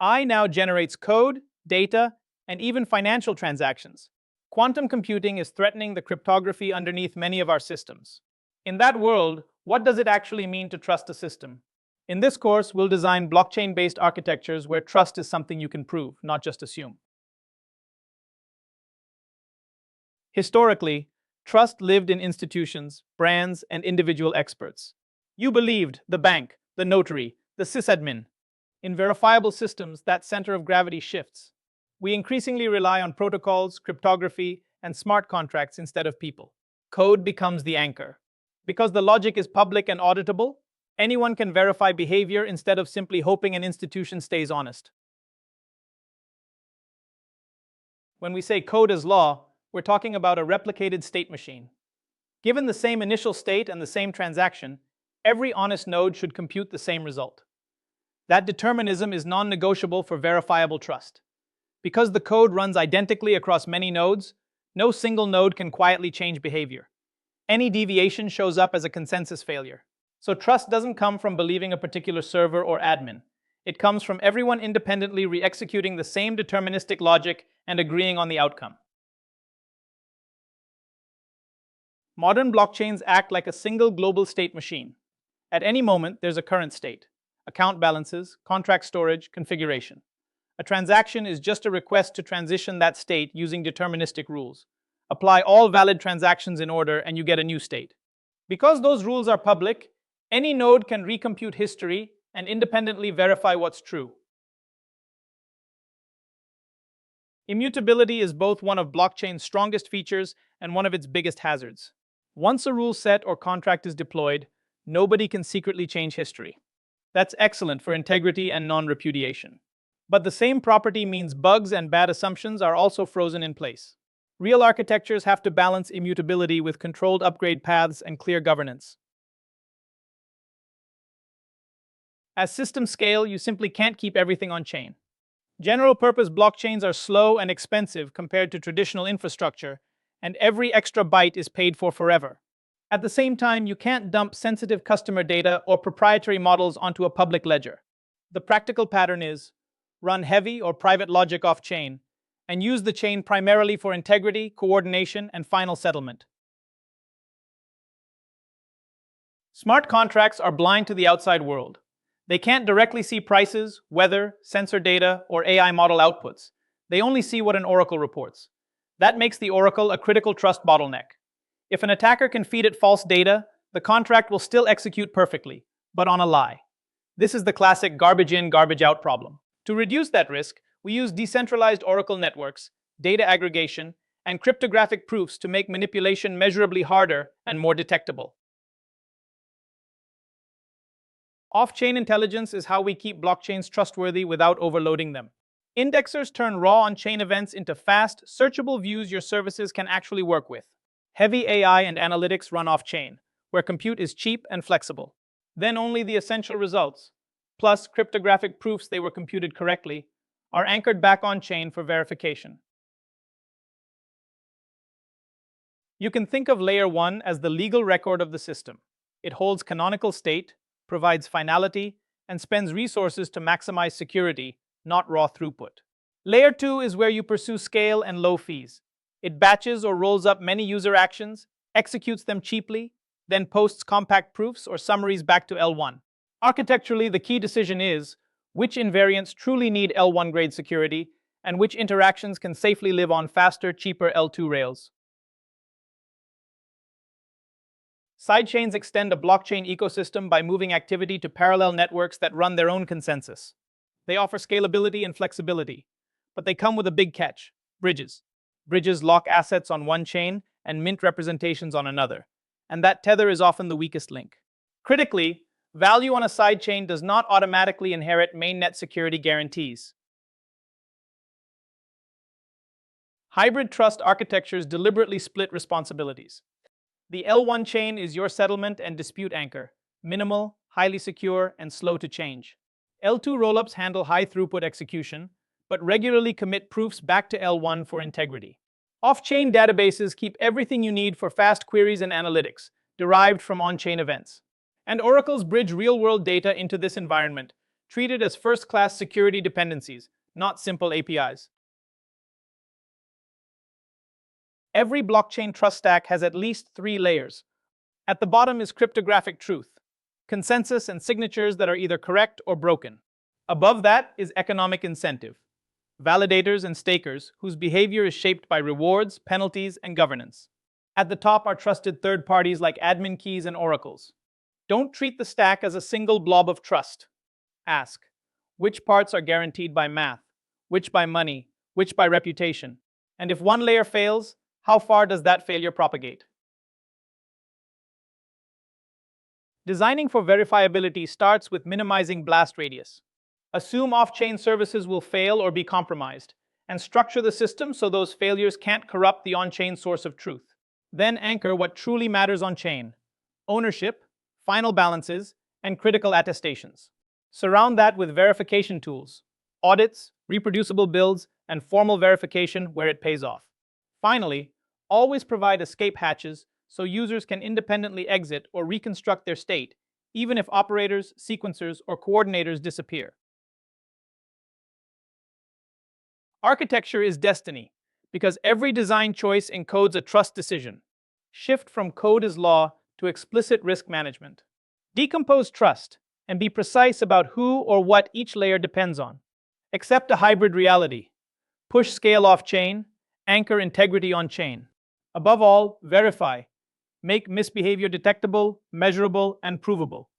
AI now generates code, data, and even financial transactions. Quantum computing is threatening the cryptography underneath many of our systems. In that world, what does it actually mean to trust a system? In this course, we'll design blockchain-based architectures where trust is something you can prove, not just assume. Historically, trust lived in institutions, brands, and individual experts. You believed the bank, the notary, the sysadmin. In verifiable systems, that center of gravity shifts. We increasingly rely on protocols, cryptography, and smart contracts instead of people. Code becomes the anchor. Because the logic is public and auditable, anyone can verify behavior instead of simply hoping an institution stays honest. When we say code is law, we're talking about a replicated state machine. Given the same initial state and the same transaction, every honest node should compute the same result. That determinism is non-negotiable for verifiable trust. Because the code runs identically across many nodes, no single node can quietly change behavior. Any deviation shows up as a consensus failure. So trust doesn't come from believing a particular server or admin. It comes from everyone independently re-executing the same deterministic logic and agreeing on the outcome. Modern blockchains act like a single global state machine. At any moment, there's a current state: account balances, contract storage, configuration. A transaction is just a request to transition that state using deterministic rules. Apply all valid transactions in order and you get a new state. Because those rules are public, any node can recompute history and independently verify what's true. Immutability is both one of blockchain's strongest features and one of its biggest hazards. Once a rule set or contract is deployed, nobody can secretly change history. That's excellent for integrity and non-repudiation. But the same property means bugs and bad assumptions are also frozen in place. Real architectures have to balance immutability with controlled upgrade paths and clear governance. As systems scale, you simply can't keep everything on chain. General-purpose blockchains are slow and expensive compared to traditional infrastructure, and every extra byte is paid for forever. At the same time, you can't dump sensitive customer data or proprietary models onto a public ledger. The practical pattern is run heavy or private logic off-chain, and use the chain primarily for integrity, coordination, and final settlement. Smart contracts are blind to the outside world. They can't directly see prices, weather, sensor data, or AI model outputs. They only see what an oracle reports. That makes the oracle a critical trust bottleneck. If an attacker can feed it false data, the contract will still execute perfectly, but on a lie. This is the classic garbage in, garbage out problem. To reduce that risk, we use decentralized oracle networks, data aggregation, and cryptographic proofs to make manipulation measurably harder and more detectable. Off-chain intelligence is how we keep blockchains trustworthy without overloading them. Indexers turn raw on-chain events into fast, searchable views your services can actually work with. Heavy AI and analytics run off-chain, where compute is cheap and flexible. Then only the essential results, plus cryptographic proofs they were computed correctly, are anchored back on-chain for verification. You can think of Layer 1 as the legal record of the system. It holds canonical state, provides finality, and spends resources to maximize security, not raw throughput. Layer 2 is where you pursue scale and low fees. It batches or rolls up many user actions, executes them cheaply, then posts compact proofs or summaries back to L1. Architecturally, the key decision is which invariants truly need L1 grade security and which interactions can safely live on faster, cheaper L2 rails. Sidechains extend a blockchain ecosystem by moving activity to parallel networks that run their own consensus. They offer scalability and flexibility, but they come with a big catch: bridges. Bridges lock assets on one chain and mint representations on another, and that tether is often the weakest link. Critically, value on a sidechain does not automatically inherit mainnet security guarantees. Hybrid trust architectures deliberately split responsibilities. The L1 chain is your settlement and dispute anchor, minimal, highly secure, and slow to change. L2 rollups handle high-throughput execution, but regularly commit proofs back to L1 for integrity. Off-chain databases keep everything you need for fast queries and analytics, derived from on-chain events. And oracles bridge real-world data into this environment, treated as first-class security dependencies, not simple APIs. Every blockchain trust stack has at least 3 layers. At the bottom is cryptographic truth, consensus and signatures that are either correct or broken. Above that is economic incentive, validators and stakers whose behavior is shaped by rewards, penalties, and governance. At the top are trusted third parties like admin keys and oracles. Don't treat the stack as a single blob of trust. Ask, which parts are guaranteed by math, which by money, which by reputation? And if one layer fails, how far does that failure propagate? Designing for verifiability starts with minimizing blast radius. Assume off-chain services will fail or be compromised, and structure the system so those failures can't corrupt the on-chain source of truth. Then anchor what truly matters on-chain: ownership, final balances, and critical attestations. Surround that with verification tools, audits, reproducible builds, and formal verification where it pays off. Finally, always provide escape hatches so users can independently exit or reconstruct their state, even if operators, sequencers, or coordinators disappear. Architecture is destiny, because every design choice encodes a trust decision. Shift from code as law to explicit risk management. Decompose trust and be precise about who or what each layer depends on. Accept a hybrid reality. Push scale off-chain, anchor integrity on-chain. Above all, verify. Make misbehavior detectable, measurable, and provable.